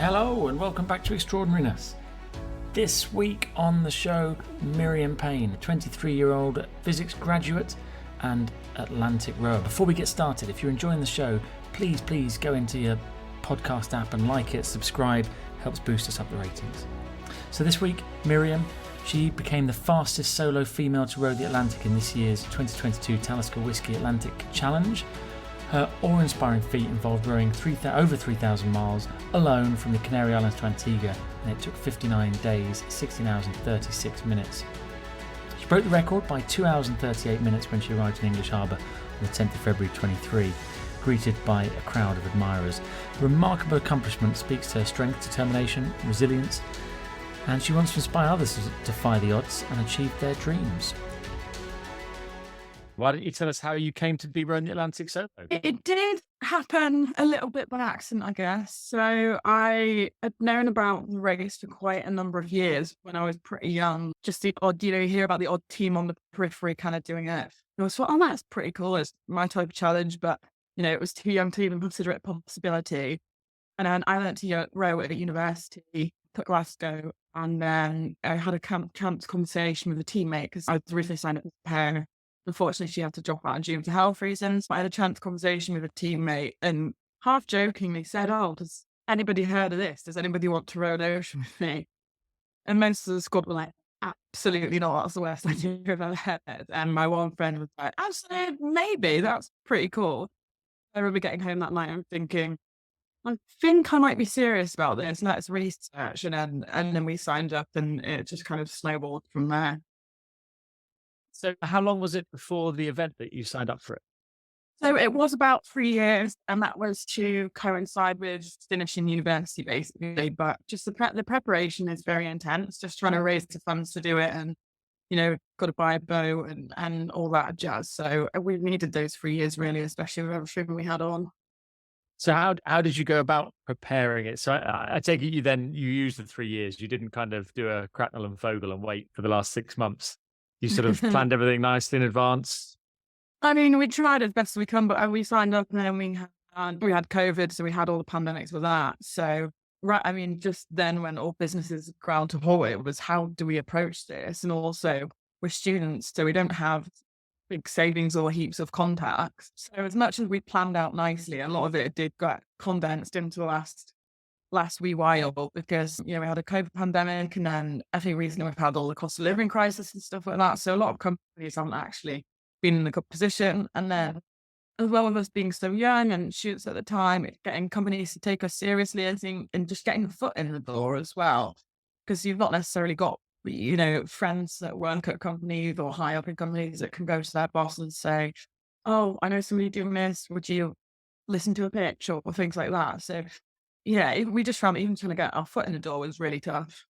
Hello and welcome back to Extraordinariness. This week on the show, Miriam Payne, a 23-year-old physics graduate and Atlantic rower. Before we get started, if you're enjoying the show, please go into your podcast app and like it, subscribe, helps boost us up the ratings. So this week, Miriam, she became the fastest solo female to row the Atlantic in this year's 2022 Talisker Whiskey Atlantic Challenge. Her awe-inspiring feat involved rowing over 3,000 miles alone from the Canary Islands to Antigua, and it took 59 days, 16 hours and 36 minutes. She broke the record by 2 hours and 38 minutes when she arrived in English Harbour on the 10th of February 23, greeted by a crowd of admirers. The remarkable accomplishment speaks to her strength, determination, resilience, and she wants to inspire others to defy the odds and achieve their dreams. Why don't you tell us how you came to be rowing the Atlantic solo? It did happen a little bit by accident, I guess. So I had known about the race for quite a number of years when I was pretty young. Just the odd, you hear about the odd team on the periphery kind of doing it. And I thought, oh, that's pretty cool. It's my type of challenge, but, it was too young to even consider it a possibility. And then I learned to row at university at Glasgow. And then I had a chance conversation with a teammate because I was originally signed up as a pair. Unfortunately, she had to drop out due to health reasons. But I had a chance conversation with a teammate and half jokingly said, oh, has anybody heard of this? Does anybody want to row an ocean with me? And most of the squad were like, absolutely not. That's the worst idea I've ever heard. And my one friend was like, actually, maybe. That's pretty cool. I remember getting home that night and thinking, I think I might be serious about this. Let's research. And then we signed up and it just kind of snowballed from there. So how long was it before the event that you signed up for it? So it was about 3 years, and that was to coincide with finishing university, basically. But just the preparation is very intense, just trying to raise the funds to do it and, got to buy a boat and all that jazz. So we needed those 3 years, really, especially with everything we had on. So how did you go about preparing it? So I take it you used the 3 years. You didn't kind of do a Cracknell and Fogel and wait for the last 6 months. You sort of planned everything nicely in advance? I mean, we tried as best we can, but we signed up and then we had COVID, so we had all the pandemics with that. So, just then when all businesses ground to halt, it was how do we approach this? And also we're students, so we don't have big savings or heaps of contacts. So as much as we planned out nicely, a lot of it did get condensed into the last wee while because, we had a COVID pandemic and then I think recently we've had all the cost of living crisis and stuff like that. So a lot of companies haven't actually been in a good position. And then as well as us being so young and shoots at the time, getting companies to take us seriously, I think, and just getting a foot in the door as well. Because you've not necessarily got, friends that work at companies or high up in companies that can go to their boss and say, oh, I know somebody doing this. Would you listen to a pitch or things like that? So yeah, we just found even trying to get our foot in the door was really tough.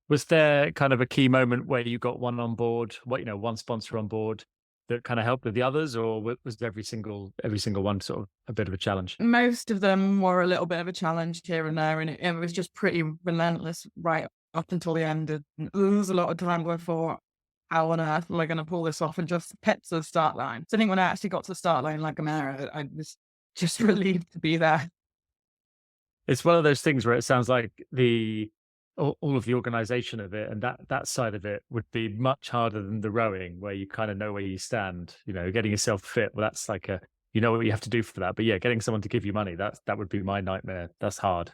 Was there kind of a key moment where you got one on board, one sponsor on board that kind of helped with the others, or was every single one sort of a bit of a challenge? Most of them were a little bit of a challenge here and there, and it was just pretty relentless right up until the end. And there was a lot of time where I thought, how on earth am I going to pull this off and just hit the start line? So I think when I actually got to the start line like America, I was just relieved to be there. It's one of those things where it sounds like all of the organization of it and that side of it would be much harder than the rowing, where you kind of know where you stand, getting yourself fit. Well, that's like what you have to do for that. But yeah, getting someone to give you money, that would be my nightmare. That's hard.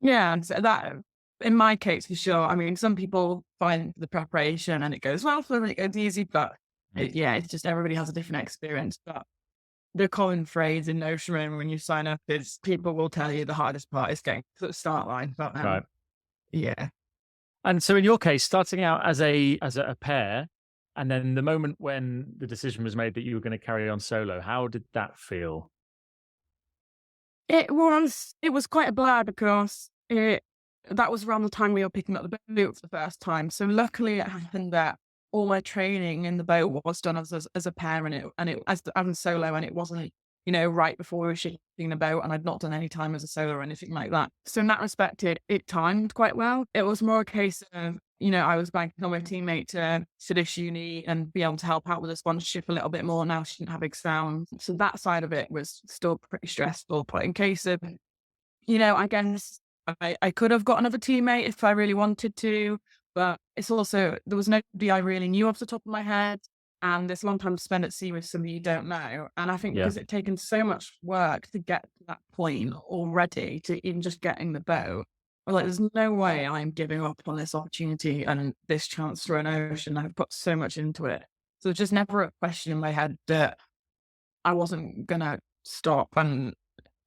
Yeah. And so that, in my case, for sure. I mean, some people find the preparation and it goes well for them, it goes easy, but it's just everybody has a different experience. But the common phrase in ocean when you sign up is people will tell you the hardest part is getting to the start line. But right. Yeah. And so in your case, starting out as a pair, and then the moment when the decision was made that you were going to carry on solo, how did that feel? It was quite a blur because that was around the time we were picking up the boat for the first time. So luckily it happened that all my training in the boat was done as a pair and it as a solo, and it wasn't, right before we were shipping the boat, and I'd not done any time as a solo or anything like that. So in that respect, it timed quite well. It was more a case of, I was banking on my teammate to finish uni and be able to help out with the sponsorship a little bit more. Now she didn't have exams. So that side of it was still pretty stressful. But in case of, I guess I could have got another teammate if I really wanted to, but it's also, there was nobody I really knew off the top of my head. And it's a long time to spend at sea with somebody you don't know. And I think Yeah. because it's taken so much work to get to that point already, to even just getting the boat, I'm like, there's no way I'm giving up on this opportunity and this chance through an ocean. I've put so much into it. So there's just never a question in my head that I wasn't gonna stop and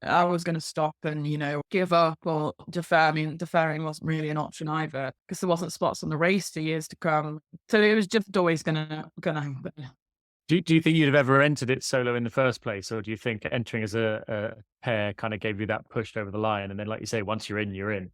I was gonna stop and, give up or defer. I mean, deferring wasn't really an option either because there wasn't spots on the race for years to come. So it was just always gonna happen. Do you think you'd have ever entered it solo in the first place, or do you think entering as a pair kind of gave you that push over the line? And then, like you say, once you're in, you're in.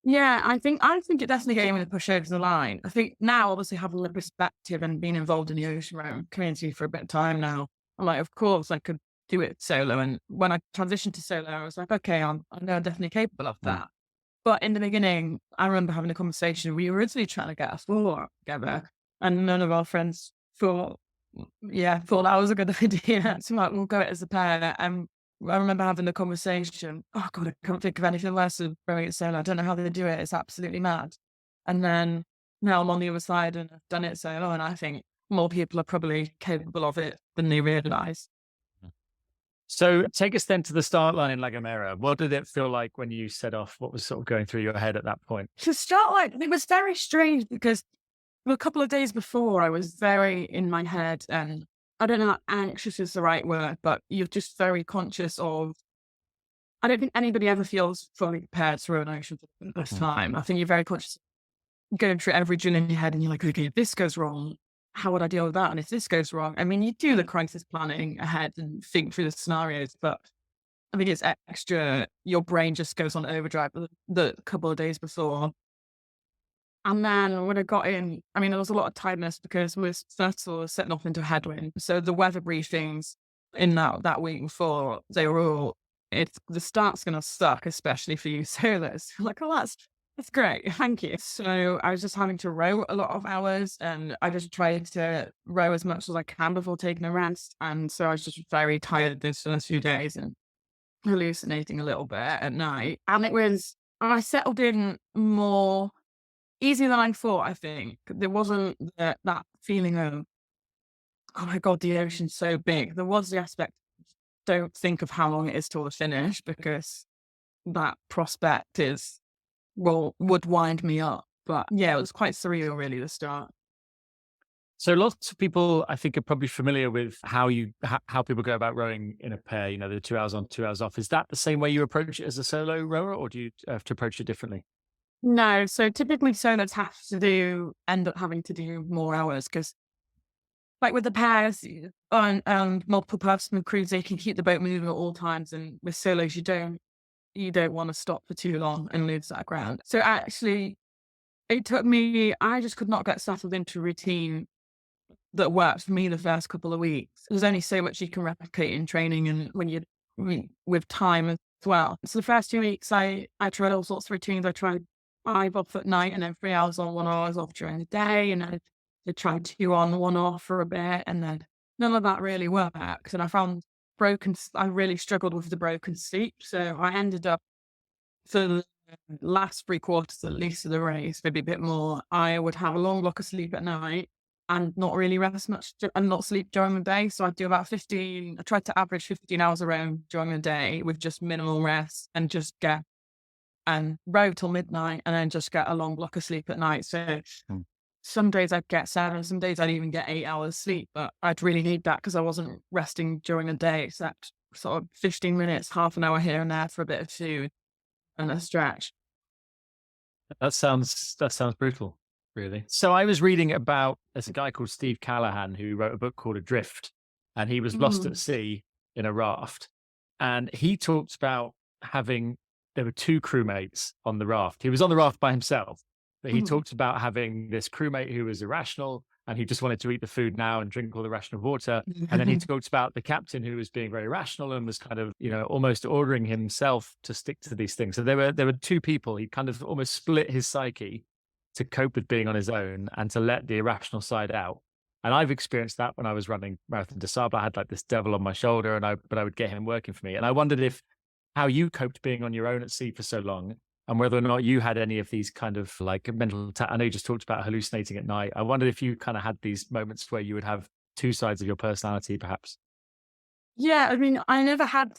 Yeah, I think it definitely gave me the push over the line. I think now, obviously, having the perspective and being involved in the ocean rowing community for a bit of time now, I'm like, of course, I could do it solo. And when I transitioned to solo, I was like, okay, I know I'm definitely capable of Mm. that. But in the beginning, I remember having a conversation. We were originally trying to get a floor together, and none of our friends thought that was a good idea. So like, we'll go it as a pair. And I remember having the conversation. Oh God, I can't think of anything worse than rowing it solo. I don't know how they do it. It's absolutely mad. And then now I'm on the other side and I've done it solo, and I think more people are probably capable of it than they realise. So take us then to the start line in La Gomera. What did it feel like when you set off? What was sort of going through your head at that point? To start like, it was very strange because a couple of days before I was very in my head, and I don't know if anxious is the right word, but you're just very conscious of, I don't think anybody ever feels fully prepared to row an ocean for the first time. I think you're very conscious of going through every drill in your head and you're like, okay, if this goes wrong, how would I deal with that? And if this goes wrong, I mean, you do the crisis planning ahead and think through the scenarios, but I think it's extra. Your brain just goes on overdrive the couple of days before. And then when I got in, I mean, there was a lot of tiredness because we were first of all setting off into a headwind. So the weather briefings in that week before, they were all, the start's going to suck, especially for you sailors. Like, oh, that's great. Thank you. So I was just having to row a lot of hours, and I just tried to row as much as I can before taking a rest. And so I was just very tired those first few days and hallucinating a little bit at night. And I settled in more easier than I thought, I think. There wasn't that feeling of, oh my God, the ocean's so big. There was the aspect, don't think of how long it is till the finish, because that prospect would wind me up. But yeah, it was quite surreal, really, the start. So lots of people, I think, are probably familiar with how people go about rowing in a pair. You know, the 2 hours on, 2 hours off. Is that the same way you approach it as a solo rower, or do you have to approach it differently? No, so typically solos end up having to do more hours because, like with the pairs and multiple person crews, they can keep the boat moving at all times, and with solos, you don't want to stop for too long and lose that ground. So actually, it took me. I just could not get settled into a routine that worked for me the first couple of weeks. There's only so much you can replicate in training and with time as well. So the first 2 weeks, I tried all sorts of routines. I tried 5 off at night and then 3 hours on, 1 hours off during the day. And then I tried 2 on, 1 off for a bit. And then none of that really worked. And I found I really struggled with the broken sleep. So I ended up, for the last 3 quarters at least of the race, maybe a bit more, I would have a long block of sleep at night and not really rest much and not sleep during the day. So I'd do about 15, I tried to average 15 hours around during the day with just minimal rest and just get and row till midnight and then just get a long block of sleep at night. So Mm. some days I'd get 7, some days I'd even get 8 hours sleep, but I'd really need that because I wasn't resting during the day, except sort of 15 minutes, half an hour here and there for a bit of food and a stretch. That sounds brutal, really. So I was reading about there's a guy called Steve Callahan who wrote a book called Adrift, and he was lost at Mm. sea in a raft, and he talked about having there were 2 crewmates on the raft. He was on the raft by himself, but he Mhm. talked about having this crewmate who was irrational and he just wanted to eat the food now and drink all the rational water. And then he talked about the captain who was being very rational and was kind of, almost ordering himself to stick to these things. So there were 2 people. He kind of almost split his psyche to cope with being on his own and to let the irrational side out. And I've experienced that when I was running Marathon des Sables. I had like this devil on my shoulder, but I would get him working for me. And I wondered if how you coped being on your own at sea for so long, and whether or not you had any of these kind of like I know you just talked about hallucinating at night. I wondered if you kind of had these moments where you would have two sides of your personality, perhaps. Yeah, I mean, I never had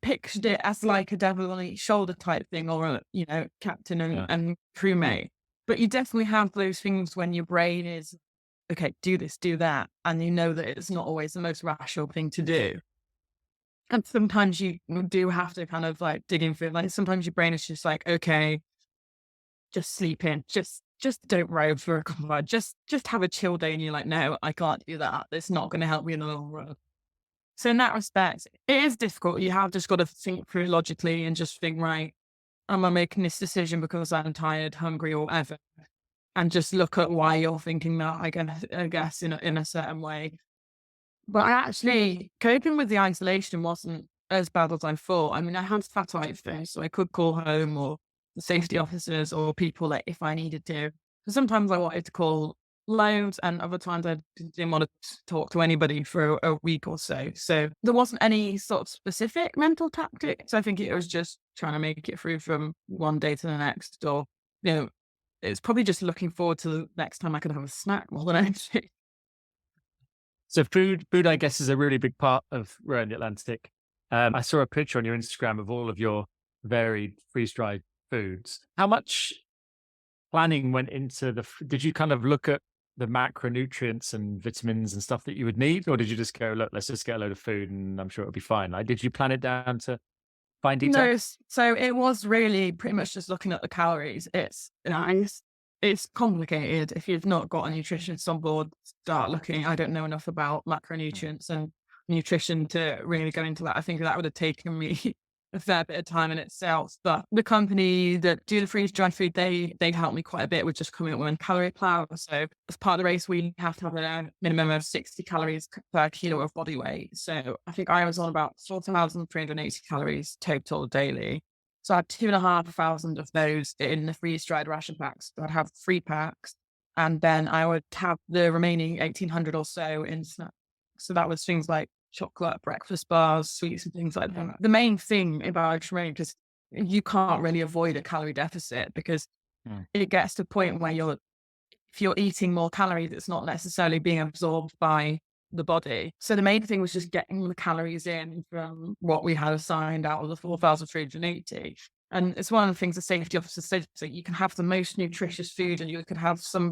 pictured it as like a devil on each shoulder type thing or a, captain Yeah. and crewmate. But you definitely have those things when your brain is, okay, do this, do that. And you know that it's not always the most rational thing to do. And sometimes you do have to kind of like dig into it. Like sometimes your brain is just like, okay, just sleep in, just don't rove for a couple of hours. Just have a chill day. And you're like, no, I can't do that. It's not going to help me in the long run. So in that respect, it is difficult. You have just got to think through logically and just think, right, am I making this decision because I'm tired, hungry, or whatever? And just look at why you're thinking that, I guess in a certain way. But I actually, coping with the isolation wasn't as bad as I thought. I mean, I had satellite phones, so I could call home or the safety officers or people like if I needed to. So sometimes I wanted to call loads, and other times I didn't want to talk to anybody for a week or so. So there wasn't any sort of specific mental tactics. I think it was just trying to make it through from one day to the next, or it's probably just looking forward to the next time I could have a snack more than anything. So food, I guess, is a really big part of rowing the Atlantic. I saw a picture on your Instagram of all of your varied freeze-dried foods. How much planning went into did you kind of look at the macronutrients and vitamins and stuff that you would need, or did you just go, look, let's just get a load of food and I'm sure it'll be fine? Like, did you plan it down to fine detail? No, so it was really pretty much just looking at the calories. It's nice. It's complicated. If you've not got a nutritionist on board, start looking. I don't know enough about macronutrients and nutrition to really go into that. I think that would have taken me a fair bit of time in itself. But the company that do the freeze dried food, they helped me quite a bit with just coming up with a calorie plan. So as part of the race, we have to have a minimum of 60 calories per kilo of body weight. So I think I was on about 4,380 calories total daily. So I had 2,500 of those in the freeze dried ration packs. So I'd have 3 packs, and then I would have the remaining 1,800 or so in snacks. So that was things like chocolate, breakfast bars, sweets, and things like that. The main thing about training, because you can't really avoid a calorie deficit, because it gets to a point where if you're eating more calories, it's not necessarily being absorbed by the body. So the main thing was just getting the calories in from what we had assigned out of the 4,380. And it's one of the things the safety officer said, so you can have the most nutritious food and you could have some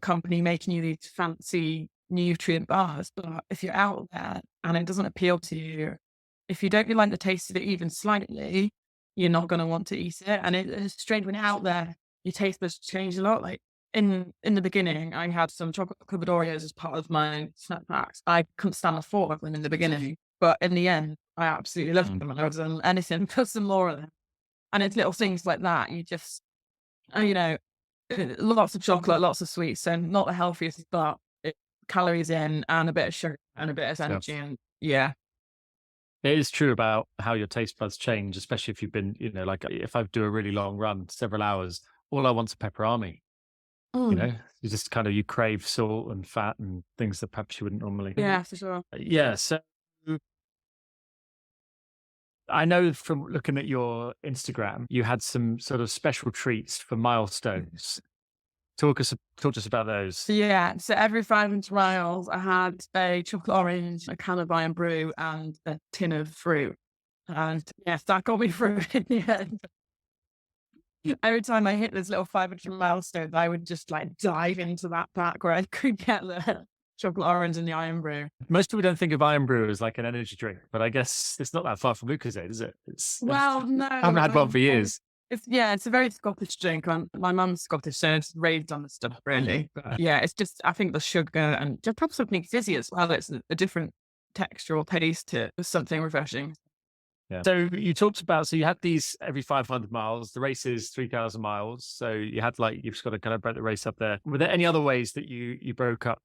company making you these fancy nutrient bars. But if you're out there and it doesn't appeal to you, if you don't like the taste of it even slightly, you're not going to want to eat it. And it's strange when you're out there, your taste buds change a lot. Like in the beginning, I had some chocolate covered Oreos as part of my snack packs. I couldn't stand the thought of them in the beginning, but in the end, I absolutely loved them. And I would have done anything, put some more of them. And it's little things like that. You just, lots of chocolate, lots of sweets. So not the healthiest, but calories in and a bit of sugar and a bit of energy. And yeah. It is true about how your taste buds change, especially if you've been, like if I do a really long run, several hours, all I want's a pepperami. You just kind of, you crave salt and fat and things that perhaps you wouldn't normally. Yeah, for sure. Yeah. So I know from looking at your Instagram, you had some sort of special treats for milestones. Talk to us about those. Yeah, so every 500 miles, I had a chocolate orange, a can of iron brew, and a tin of fruit. And yes, that got me through in the end. Every time I hit this little 500 milestone, I would just like dive into that pack where I could get the chocolate orange and the iron brew. Most people don't think of iron brew as like an energy drink, but I guess it's not that far from Lucozade, is it? Well, no. I haven't had one for years. It's a very Scottish drink. My mum's Scottish, so it's raised on the stuff, really. But yeah, it's just, I think the sugar and just perhaps something fizzy as well. It's a different texture or taste to something refreshing. Yeah. So you talked about, so you had these every 500 miles, the race is 3,000 miles. So you had you've just got to kind of break the race up there. Were there any other ways that you broke up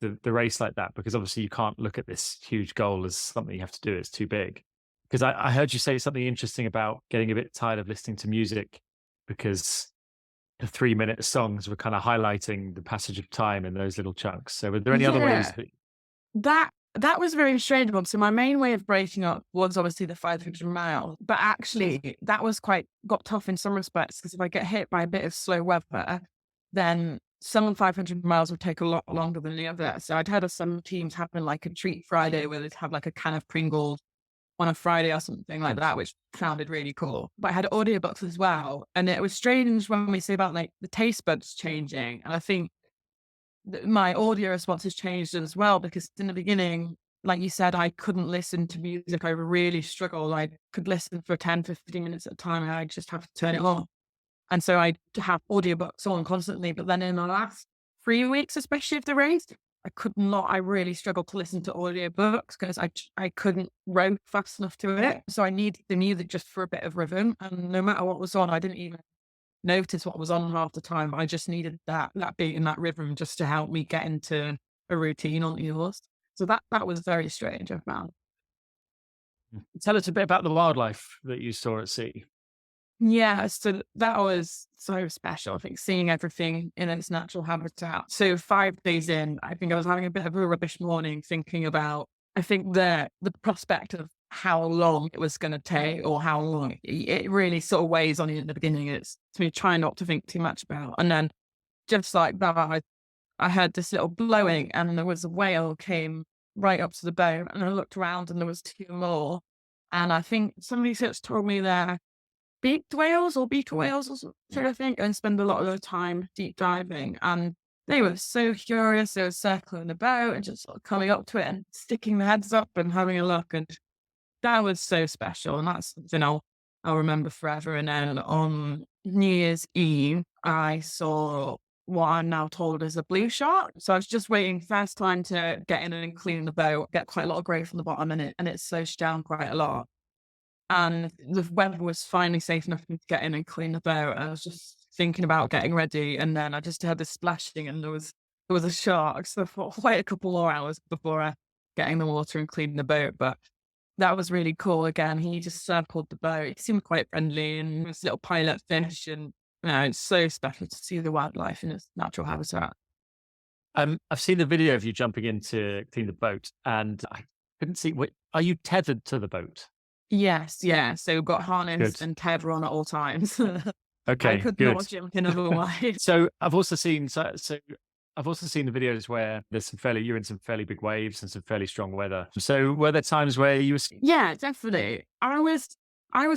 the race like that? Because obviously you can't look at this huge goal as something you have to do. It's too big. Because I heard you say something interesting about getting a bit tired of listening to music because the 3-minute songs were kind of highlighting the passage of time in those little chunks. So were there any other ways That was a very strange one. So my main way of breaking up was obviously the 500 miles, but actually that was got tough in some respects because if I get hit by a bit of slow weather, then some 500 miles would take a lot longer than the other. So I'd heard of some teams having like a treat Friday where they'd have like a can of Pringles on a Friday or something like that, which sounded really cool. But I had audiobooks as well. And it was strange when we say about like the taste buds changing. And I think my audio response has changed as well because in the beginning, like you said, I couldn't listen to music. I really struggled. I could listen for 10, 15 minutes at a time and I just have to turn it off. And so I have audiobooks on constantly. But then in the last 3 weeks, especially of the race, I really struggled to listen to audiobooks because I couldn't row fast enough to it. So I needed the music just for a bit of rhythm. And no matter what was on, I didn't even notice what was on half the time. I just needed that beat and that rhythm just to help me get into a routine on the horse. So that was very strange, I found. Tell us a bit about the wildlife that you saw at sea. Yeah, so that was so special. I think seeing everything in its natural habitat. So 5 days in, I think I was having a bit of a rubbish morning thinking about, I think the prospect of how long it was going to take or how long it really sort of weighs on you in the beginning. It's to me, try not to think too much about. And then just like that, I heard this little blowing and there was a whale came right up to the boat and I looked around and there was two more. And I think somebody just told me they're beaked whales or beetle whales or something, I think, and spend a lot of their time deep diving. And they were so curious. They were circling the boat and just sort of coming up to it and sticking their heads up and having a look. And that was so special. And that's something I'll remember forever. And then on New Year's Eve, I saw what I'm now told is a blue shark. So I was just waiting first time to get in and clean the boat, get quite a lot of grey from the bottom in it, and it sloshed down quite a lot. And the weather was finally safe enough for me to get in and clean the boat. I was just thinking about getting ready, and then I just heard this splashing, and there was a shark. So I thought, wait a couple more hours before I get in the water and cleaning the boat. But that was really cool. Again, he just circled the boat. He seemed quite friendly, and this little pilot fish, and it's so special to see the wildlife in its natural habitat. I've seen the video of you jumping in to clean the boat, and I couldn't see. Are you tethered to the boat? Yes, yeah. So we've got harness Good. and tether on at all times. Okay, I could good. not jump in otherwise. So I've also seen the videos where you're in some fairly big waves and some fairly strong weather. So were there times where you were? Yeah, definitely. I was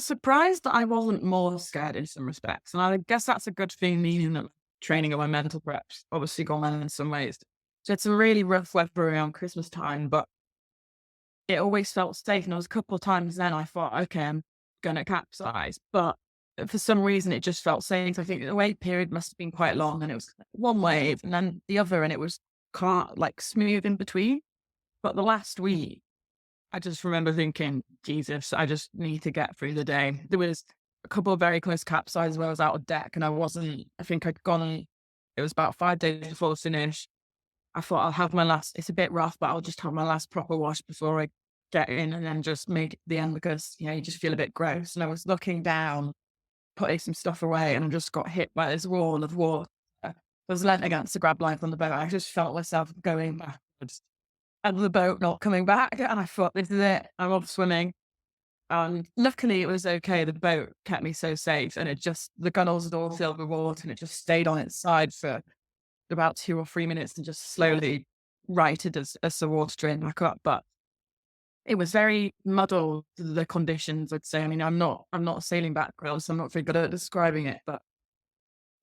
surprised that I wasn't more scared in some respects, and I guess that's a good thing. Meaning that training of my mental preps obviously gone on in some ways. So it's a really rough weather around Christmas time, but it always felt safe. And there was a couple of times then I thought, okay, I'm going to capsize. But for some reason, it just felt safe. I think the wave period must have been quite long and it was one wave and then the other and it was like smooth in between. But the last week, I just remember thinking, Jesus, I just need to get through the day. There was a couple of very close capsizes where I was out of deck and I think I'd gone, it was about 5 days before the finish. I thought I'll have it's a bit rough, but I'll just have my last proper wash before I get in and then just make it to the end because, you just feel a bit gross. And I was looking down, putting some stuff away and I just got hit by this wall of water. I was leant against the grab line on the boat. I just felt myself going backwards and the boat not coming back. And I thought, this is it. I'm off swimming. And luckily it was okay. The boat kept me so safe and the gunnels had all filled with water and it just stayed on its side for about 2 or 3 minutes and just slowly righted as the water drained back up. But it was very muddled, the conditions, I'd say. I mean, I'm not a sailing background, so I'm not very good at describing it, but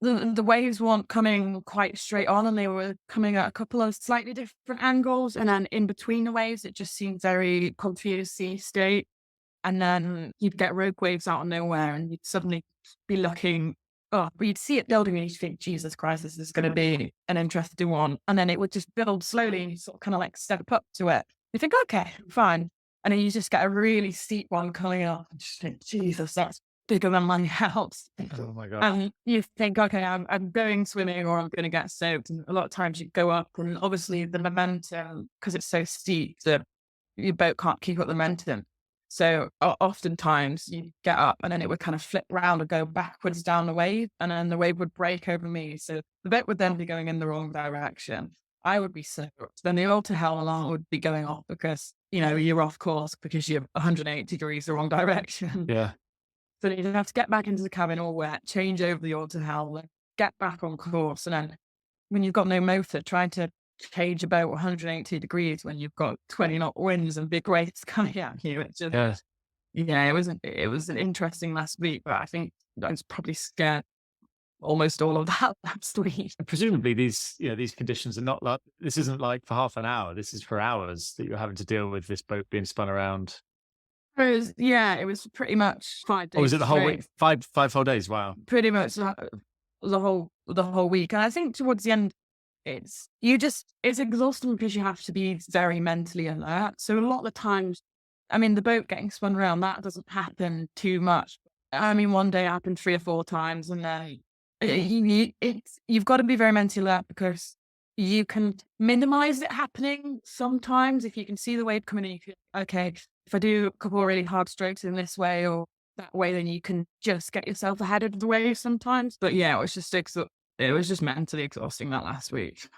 the waves weren't coming quite straight on and they were coming at a couple of slightly different angles. And then in between the waves, it just seemed very confused sea state. And then you'd get rogue waves out of nowhere and you'd suddenly be looking but you'd see it building and you'd think, Jesus Christ, this is going to be an interesting one. And then it would just build slowly and you sort of kind of like step up to it. You think, okay, fine. And then you just get a really steep one coming up and just think, Jesus, that's bigger than my house. Oh my God. And you think, okay, I'm going swimming or I'm going to get soaked. And a lot of times you go up and obviously the momentum, because it's so steep, your boat can't keep up the momentum. So oftentimes you get up and then it would kind of flip around and go backwards down the wave and then the wave would break over me. So the boat would then be going in the wrong direction. I would be soaked. Then the alter hell alarm would be going off because, you're off course because you're 180 degrees the wrong direction. Yeah. So you'd have to get back into the cabin all wet, change over the alter hell, then get back on course. And then when you've got no motor, trying to change about 180 degrees when you've got 20 knot winds and big waves coming at you. It's just, Yeah. it was an interesting last week, but I think I was probably scared almost all of that last week. And presumably these conditions are not like, this isn't like for half an hour. This is for hours that you're having to deal with this boat being spun around. It was pretty much 5 days. Or was it the whole straight. week? Five whole days. Wow. Pretty much the whole week. And I think towards the end, it's exhausting because you have to be very mentally alert. So a lot of the times, the boat getting spun around, that doesn't happen too much. One day it happened 3 or 4 times, and then you've got to be very mentally alert because you can minimize it happening sometimes. If you can see the wave coming in, you can, okay, if I do a couple of really hard strokes in this way or that way, then you can just get yourself ahead of the wave sometimes. But yeah, it was just mentally exhausting that last week.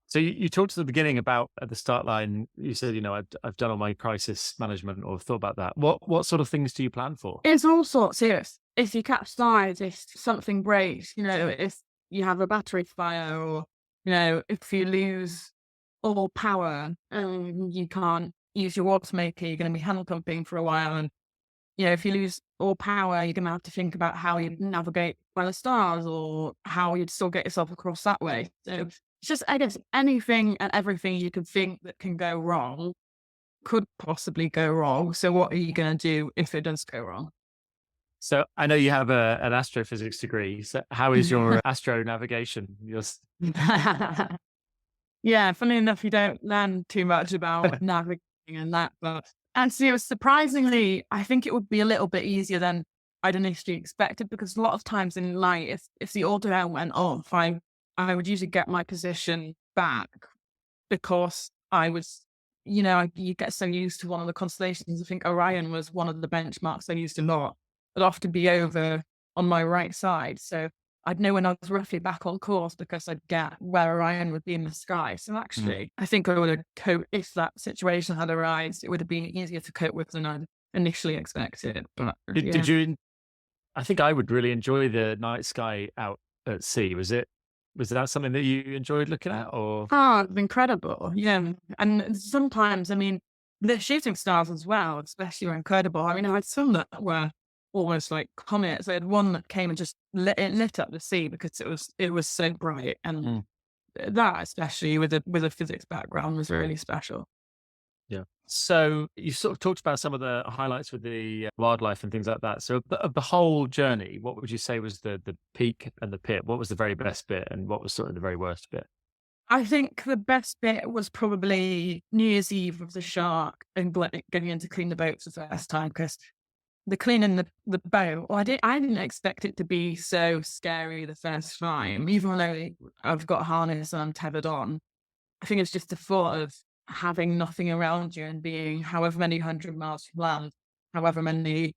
So you talked at the beginning about at the start line, you said, I've done all my crisis management or thought about that. What sort of things do you plan for? It's all sorts. If you capsize, if something breaks, if you have a battery fire, or, if you lose all power and you can't use your water maker, you're going to be hand pumping for a while. And, if you lose all power, you're going to have to think about how you navigate by the stars or how you'd still get yourself across that way. So it's just, I guess, anything and everything you can think that can go wrong could possibly go wrong. So what are you going to do if it does go wrong? So I know you have an astrophysics degree. So how is your astro navigation? Yeah, funny enough, you don't learn too much about navigating and that. And so surprisingly, I think it would be a little bit easier than I'd initially expected, because a lot of times in light, if the auto hell went off, I would usually get my position back because I was, you get so used to one of the constellations. I think Orion was one of the benchmarks I used a lot. It'd often be over on my right side. So I'd know when I was roughly back on course because I'd get where Orion would be in the sky. So actually, I think I would have coped if that situation had arisen. It would have been easier to cope with than I'd initially expected. But did you? I think I would really enjoy the night sky out at sea. Was that something that you enjoyed looking at, or? Oh, incredible! Yeah, and sometimes, the shooting stars as well, especially, were incredible. I had some that were almost like comets. I had one that came and just lit up the sea because it was so bright, and that, especially with a physics background, was really special. Yeah. So you sort of talked about some of the highlights with the wildlife and things like that. So of the whole journey, what would you say was the peak and the pit? What was the very best bit, and what was sort of the very worst bit? I think the best bit was probably New Year's Eve with the shark and getting in to clean the boats for the first time, because the cleaning the boat, I didn't expect it to be so scary the first time, even though I've got a harness and I'm tethered on. I think it's just the thought of having nothing around you and being however many 100 miles from land, however many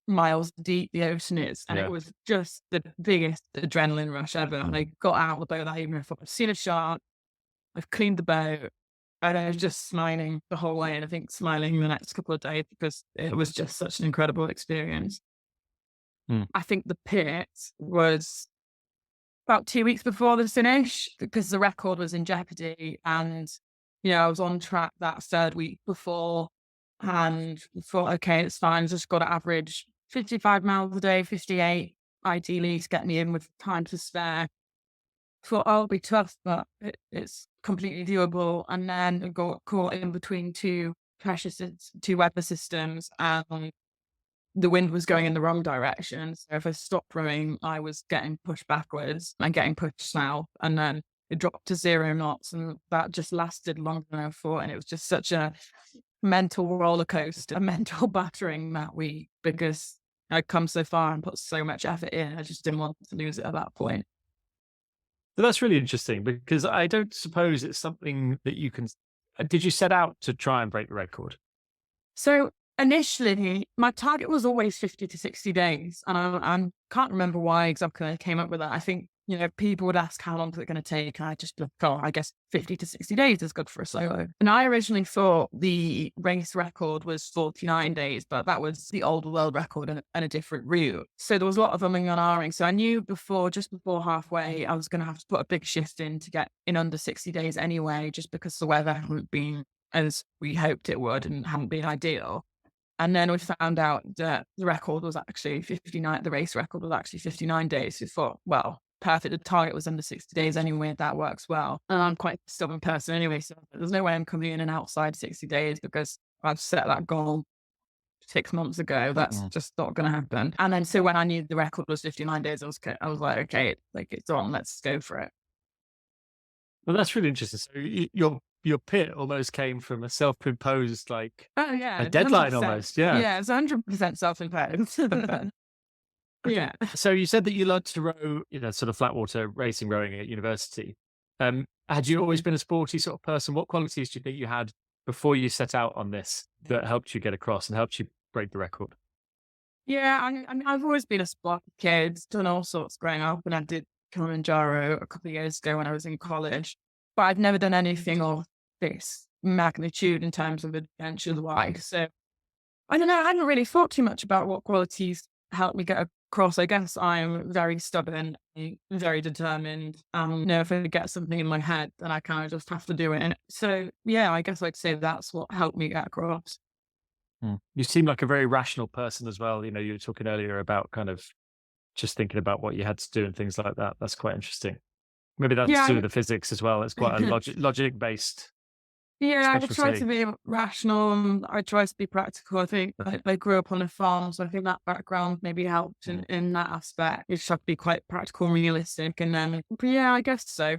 miles deep the ocean is. And it was just the biggest adrenaline rush ever. And I got out of the boat that evening. I thought, I've seen a shark, I've cleaned the boat, and I was just smiling the whole way. And I think smiling the next couple of days because it was just such an incredible experience. I think the pit was about 2 weeks before the finish because the record was in jeopardy, and I was on track that third week before, and thought, okay, it's fine, just got to average 55 miles a day, 58 ideally, to get me in with time to spare. Thought, I'll be tough, but it's completely doable. And then I got caught in between two weather systems, and the wind was going in the wrong direction. So if I stopped rowing, I was getting pushed backwards and getting pushed south. And then it dropped to 0 knots. And that just lasted longer than I thought. And it was just such a mental roller coaster, a mental battering that week, because I'd come so far and put so much effort in. I just didn't want to lose it at that point. So that's really interesting, because I don't suppose it's something that you can. Did you set out to try and break the record? So initially, my target was always 50 to 60 days. And I can't remember why exactly I came up with that. I think People would ask how long is it going to take. And I just look, oh, I guess 50 to 60 days is good for a solo. And I originally thought the race record was 49 days, but that was the old world record and a different route. So there was a lot of umming and ahhing. So I knew just before halfway, I was going to have to put a big shift in to get in under 60 days anyway, just because the weather hadn't been as we hoped it would and hadn't been ideal. And then we found out that the record was actually 59, the race record was actually 59 days. We thought, well, perfect. The target was under 60 days anyway. That works well. And I'm quite a stubborn person anyway. So there's no way I'm coming in and outside 60 days because I've set that goal 6 months ago. That's just not going to happen. And then so when I knew the record was 59 days, I was like, okay, like it's on, let's go for it. Well, that's really interesting. So your pit almost came from a self-imposed, like, oh yeah, a deadline 100%. almost. Yeah. It's 100% self-imposed. Yeah. So you said that you learned to row, sort of flat water racing rowing at university. Had you always been a sporty sort of person? What qualities do you think you had before you set out on this that helped you get across and helped you break the record? Yeah, I mean, I've always been a sporty kid, done all sorts growing up, and I did Kilimanjaro a couple of years ago when I was in college. But I've never done anything of this magnitude in terms of adventure-wise. So I don't know. I hadn't really thought too much about what qualities helped me get across. I guess I'm very stubborn, very determined. If I get something in my head, then I kind of just have to do it. And so, yeah, I guess I'd say that's what helped me get across. You seem like a very rational person as well. You were talking earlier about kind of just thinking about what you had to do and things like that. That's quite interesting. Maybe that's to do with the physics as well. It's quite a logic based. Yeah, I try to be rational and I try to be practical. I think I grew up on a farm, so I think that background maybe helped in that aspect. You just have to be quite practical and realistic. And then, but yeah, I guess so.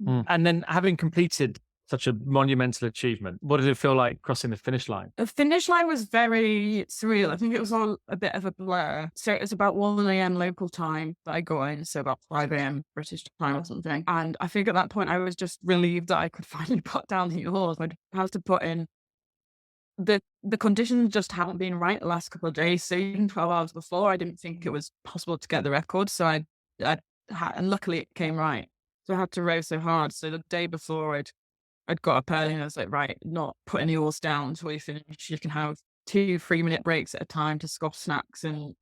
And then having completed such a monumental achievement, what did it feel like crossing the finish line? The finish line was very surreal. I think it was all a bit of a blur. So it was about 1 a.m. local time that I got in, so about 5 a.m. British time or something. And I think at that point I was just relieved that I could finally put down the oars. I'd have to put in the conditions just hadn't been right the last couple of days. So even 12 hours before, I didn't think it was possible to get the record. So I had, and luckily it came right. So I had to row so hard. So the day before I'd got up early and I was like, right, not put any oars down until you finish. You can have 2 3-minute breaks at a time to scoff snacks and,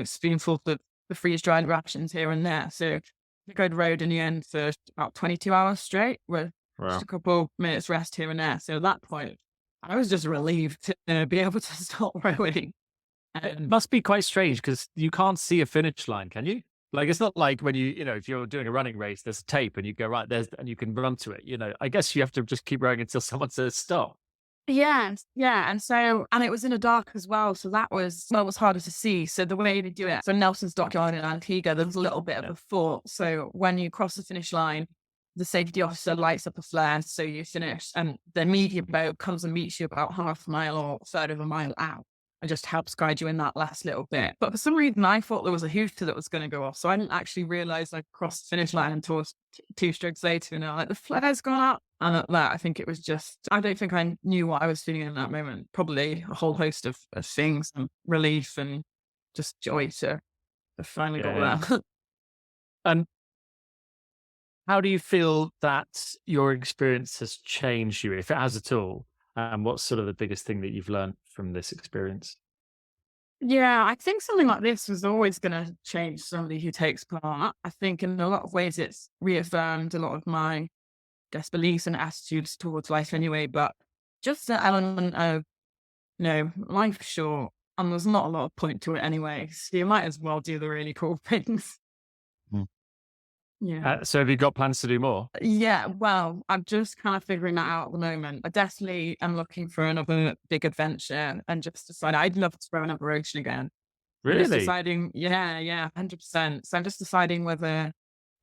spoonfuls of the freeze-dried rations here and there. So I think I'd rowed in the end for about 22 hours straight with just a couple minutes rest here and there. So at that point, I was just relieved to be able to stop rowing. It must be quite strange because you can't see a finish line, can you? Like, it's not like when if you're doing a running race, there's a tape and you go right there's and you can run to it. I guess you have to just keep rowing until someone says stop. Yeah. And it was in the dark as well. So that was, it was harder to see. So the way to do it, so Nelson's Dockyard in Antigua, there was a little bit of a fort. So when you cross the finish line, the safety officer lights up a flare. So you finish and the media boat comes and meets you about half a mile or a third of a mile out. And just helps guide you in that last little bit. But for some reason, I thought there was a hooter that was going to go off. So I didn't actually realize I crossed the finish line until 2 strokes later. And I'm like, the flare's gone up. And at that, I think it was just, I don't think I knew what I was feeling in that moment. Probably a whole host of things and relief and just joy to finally got there. And how do you feel that your experience has changed you, if it has at all? And what's sort of the biggest thing that you've learned from this experience? Yeah, I think something like this is always going to change somebody who takes part. I think in a lot of ways it's reaffirmed a lot of my beliefs and attitudes towards life anyway, but just the element of, life's short and there's not a lot of point to it anyway. So you might as well do the really cool things. Yeah. So have you got plans to do more? Yeah, well, I'm just kind of figuring that out at the moment. I definitely am looking for another big adventure and just decided I'd love to throw another ocean again. Really? Just deciding, 100%. So I'm just deciding whether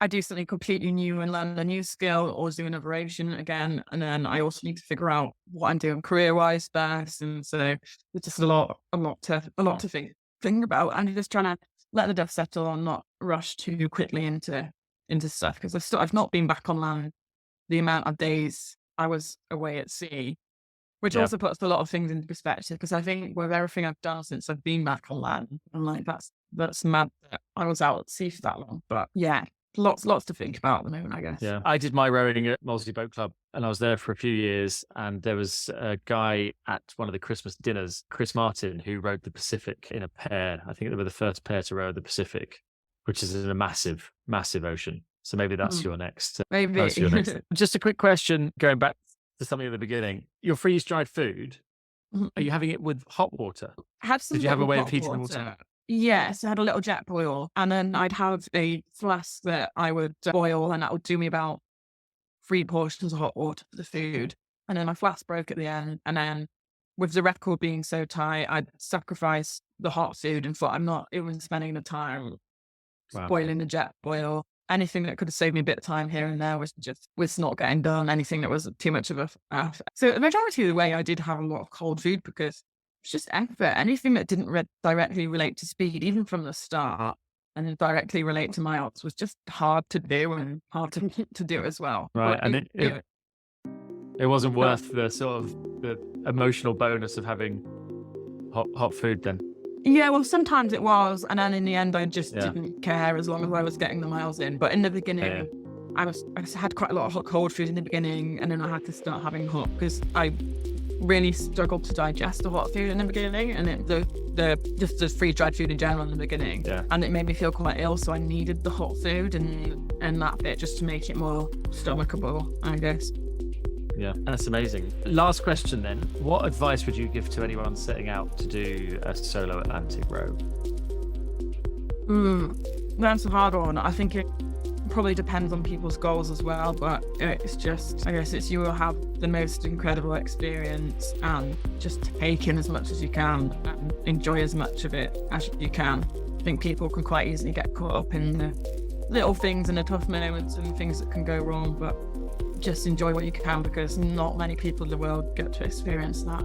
I do something completely new and learn a new skill or do another ocean again. And then I also need to figure out what I'm doing career-wise first. And so there's just a lot to think about. And just trying to let the dust settle and not rush too quickly into stuff because I've not been back on land the amount of days I was away at sea, which also puts a lot of things into perspective because I think with everything I've done since I've been back on land, I'm like, that's mad that I was out at sea for that long. But yeah, lots to think about at the moment, I guess. Yeah, I did my rowing at Molesey Boat Club, and I was there for a few years. And there was a guy at one of the Christmas dinners, Chris Martin, who rowed the Pacific in a pair. I think they were the first pair to row the Pacific, which is in a massive ocean. So maybe that's your next. Maybe. That's your next. Just a quick question, going back to something at the beginning. Your freeze-dried food, are you having it with hot water? Did you have a way of heating the water? Yes, I had a little jet boil, and then I'd have a flask that I would boil, and that would do me about 3 portions of hot water for the food. And then my flask broke at the end, and then with the record being so tight, I'd sacrifice the hot food and thought I'm not even spending the time boiling the jet boil. Anything that could have saved me a bit of time here and there was not getting done. Anything that was too much of a so the majority of the way I did have a lot of cold food because it's just effort. Anything that didn't directly relate to speed, even from the start, and then directly relate to miles was just hard to do and hard to do as well. Right, and it wasn't worth the sort of the emotional bonus of having hot food then. Yeah, well, sometimes it was, and then in the end, I just didn't care as long as I was getting the miles in. But in the beginning, I had quite a lot of hot cold food in the beginning, and then I had to start having hot because I really struggled to digest the hot food in the beginning, and the freeze-dried food in general in the beginning, and it made me feel quite ill. So I needed the hot food and that bit just to make it more stomachable, I guess. Yeah, that's amazing. Last question then. What advice would you give to anyone setting out to do a solo Atlantic row? That's a hard one. I think it probably depends on people's goals as well, but it's just, I guess you will have the most incredible experience and just take in as much as you can and enjoy as much of it as you can. I think people can quite easily get caught up in the little things and the tough moments and things that can go wrong, but just enjoy what you can because not many people in the world get to experience that.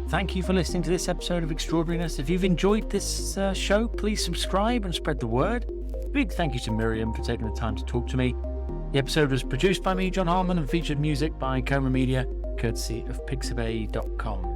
Thank you for listening to this episode of Extraordinariness. If you've enjoyed this show, please subscribe and spread the word. Big thank you to Miriam for taking the time to talk to me. The episode was produced by me, John Harmon, and featured music by Coma Media, courtesy of pixabay.com.